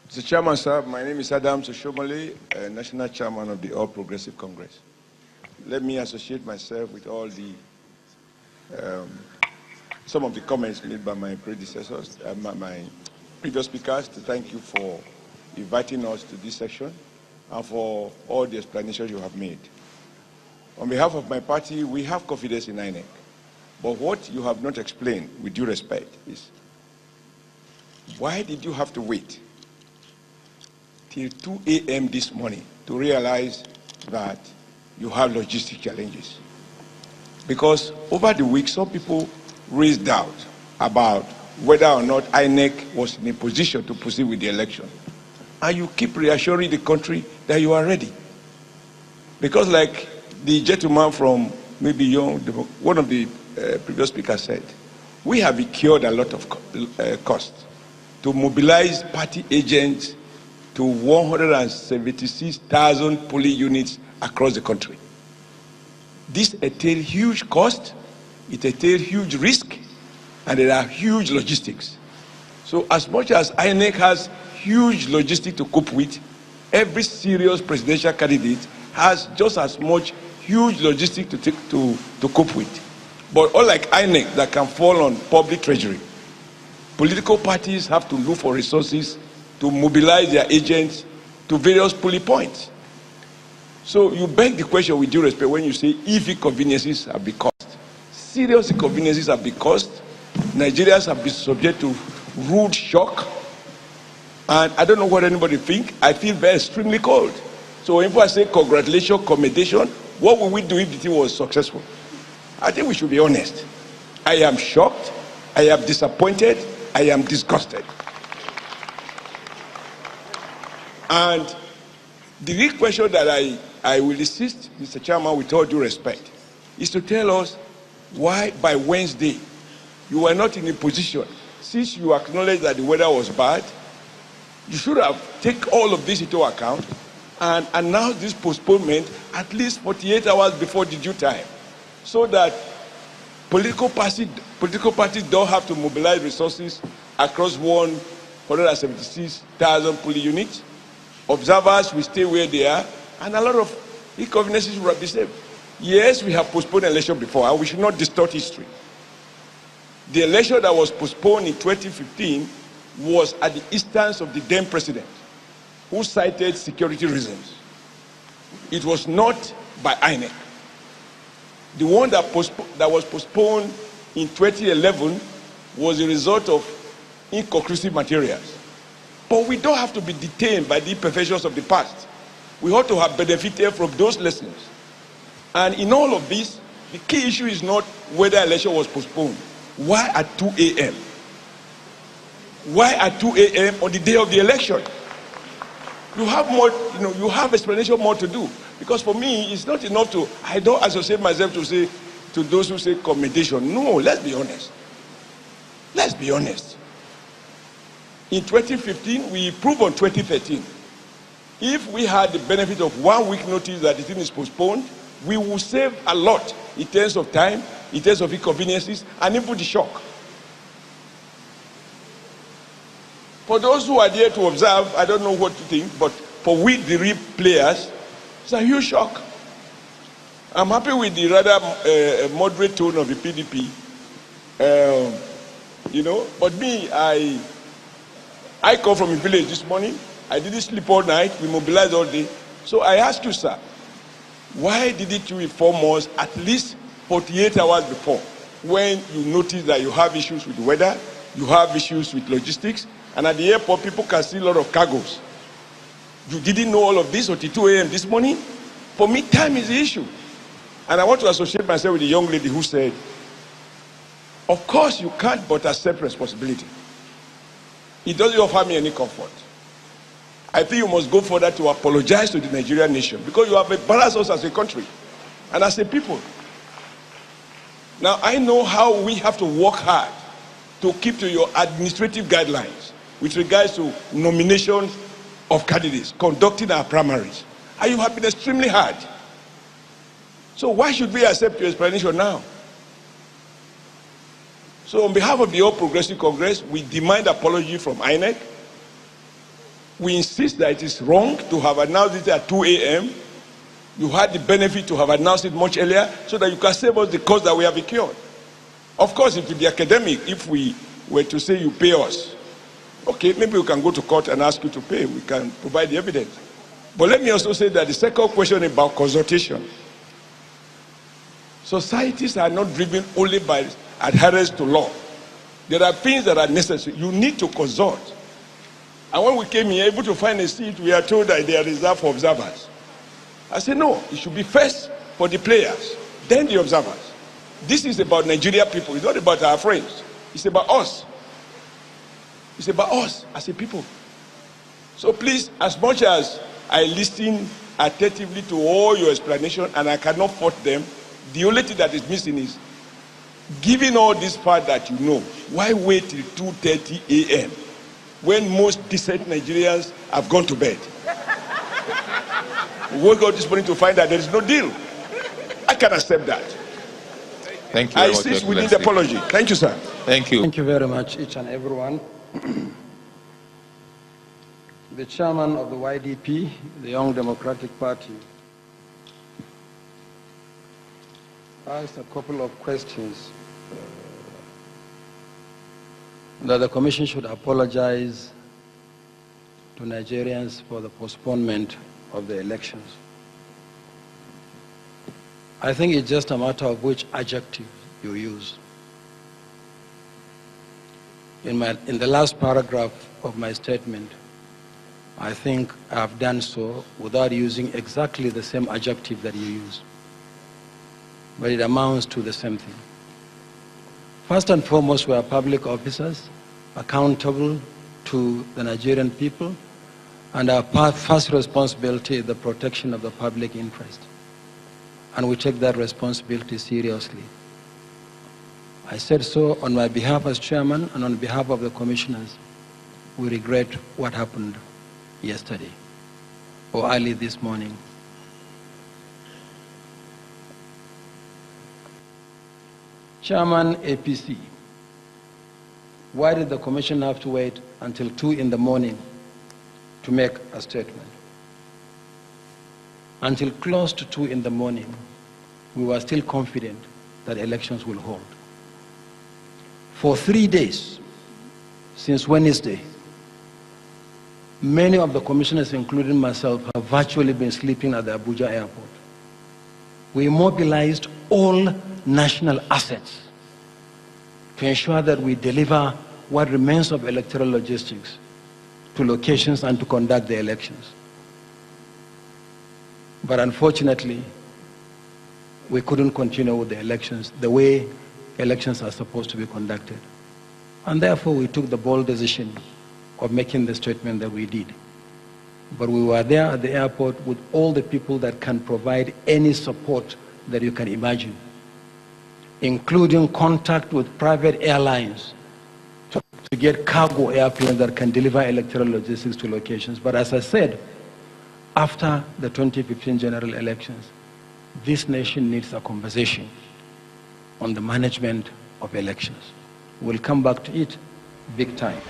Mr. Chairman, sir, my name is Oshiomhole, National Chairman of the All Progressive Congress. Let me associate myself with all the some of the comments made by my predecessors, my previous speakers, to thank you for inviting us to this session and for all the explanations you have made. On behalf of my party, we have confidence in INEC. But what you have not explained, with due respect, is why did you have to wait till 2 a.m. this morning to realize that you have logistic challenges? Because over the week, some people raised doubt about whether or not INEC was in a position to proceed with the election. And you keep reassuring the country that you are ready. Because like the gentleman from maybe Young, one of the previous speakers said, we have incurred a lot of cost to mobilize party agents to 176,000 polling units across the country. This entails huge cost, it entails huge risk, and there are huge logistics. So as much as INEC has huge logistics to cope with, every serious presidential candidate has just as much huge logistics to cope with. But unlike INEC that can fall on public treasury, political parties have to look for resources to mobilize their agents to various polling points. So you beg the question with due respect when you say if inconveniences have been caused. Serious inconveniences have been caused. Nigerians have been subject to rude shock. And I don't know what anybody think. I feel very extremely cold. So when people say congratulations, commendation, what will we do if the thing was successful? I think we should be honest. I am shocked. I am disappointed. I am disgusted. And the real question that I will insist, Mr. Chairman, with all due respect, is to tell us why by Wednesday you were not in a position, since you acknowledged that the weather was bad, you should have taken all of this into account and announced this postponement at least 48 hours before the due time, so that political parties don't have to mobilize resources across 176,000 polling units. Observers will stay where they are, and a lot of inconveniences will be saved. Yes, we have postponed election before, and we should not distort history. The election that was postponed in 2015 was at the instance of the then president, who cited security reasons. It was not by INEC. The one that was postponed in 2011 was a result of inconclusive materials. But we don't have to be detained by the imperfections of the past. We ought to have benefited from those lessons. And in all of this, the key issue is not whether election was postponed. Why at 2 a.m.? Why at 2 a.m. on the day of the election? You have more, you have explanation more to do. Because for me, it's not enough I don't associate myself to those who say commendation. No, let's be honest. Let's be honest. In 2015, we improved on 2013. If we had the benefit of 1 week notice that the thing is postponed, we will save a lot in terms of time, in terms of inconveniences, and even the shock. For those who are there to observe, I don't know what to think, but for we, the real players, it's a huge shock. I'm happy with the rather moderate tone of the PDP, but me, I come from a village this morning. I didn't sleep all night. We mobilized all day. So I ask you, sir, why didn't you inform us at least 48 hours before, when you notice that you have issues with the weather, you have issues with logistics, and at the airport, people can see a lot of cargoes? You didn't know all of this until 2 a.m. this morning? For me, time is the issue. And I want to associate myself with the young lady who said, of course you can't but accept responsibility. It doesn't offer me any comfort. I think you must go further to apologize to the Nigerian nation, because you have embarrassed us as a country and as a people. Now, I know how we have to work hard to keep to your administrative guidelines with regards to nomination of candidates, conducting our primaries. And you have been extremely hard. So why should we accept your explanation now? So on behalf of the All Progressive Congress, we demand apology from INEC. We insist that it is wrong to have announced it at 2 a.m. You had the benefit to have announced it much earlier so that you can save us the cost that we have incurred. Of course, it will be academic if we were to say you pay us. Okay, maybe we can go to court and ask you to pay. We can provide the evidence. But let me also say that the second question about consultation. Societies are not driven only by adherence to law. There are things that are necessary. You need to consult. And when we came here, able to find a seat, we are told that they are reserved for observers. I said, no, it should be first for the players, then the observers. This is about Nigeria people. It's not about our friends. It's about us. It's about us as a people. So please, as much as I listen attentively to all your explanation and I cannot fault them, the only thing that is missing is, given all this part that you know, why wait till 2:30 a.m. when most decent Nigerians have gone to bed? We woke up this morning to find that there is no deal. I can accept that. Thank you. I insist we need apology. Thank you, sir. Thank you. Thank you very much, each and everyone. The chairman of the YDP, the Young Democratic Party, asked a couple of questions that the Commission should apologize to Nigerians for the postponement of the elections. I think it's just a matter of which adjective you use. In the last paragraph of my statement, I think I've done so without using exactly the same adjective that you use. But it amounts to the same thing. First and foremost, we are public officers, accountable to the Nigerian people, and our first responsibility is the protection of the public interest. And we take that responsibility seriously. I said so on my behalf as chairman and on behalf of the commissioners. We regret what happened yesterday or early this morning. Chairman APC, why did the commission have to wait until 2 in the morning to make a statement? Until close to 2 in the morning, we were still confident that elections will hold. For 3 days, since Wednesday, many of the commissioners, including myself, have virtually been sleeping at the Abuja airport. We mobilized all national assets to ensure that we deliver what remains of electoral logistics to locations and to conduct the elections. But unfortunately, we couldn't continue with the elections the way elections are supposed to be conducted. And therefore, we took the bold decision of making the statement that we did. But we were there at the airport with all the people that can provide any support that you can imagine, including contact with private airlines to get cargo airplanes that can deliver electoral logistics to locations. But as I said, after the 2015 general elections, this nation needs a conversation on the management of elections. We'll come back to it big time.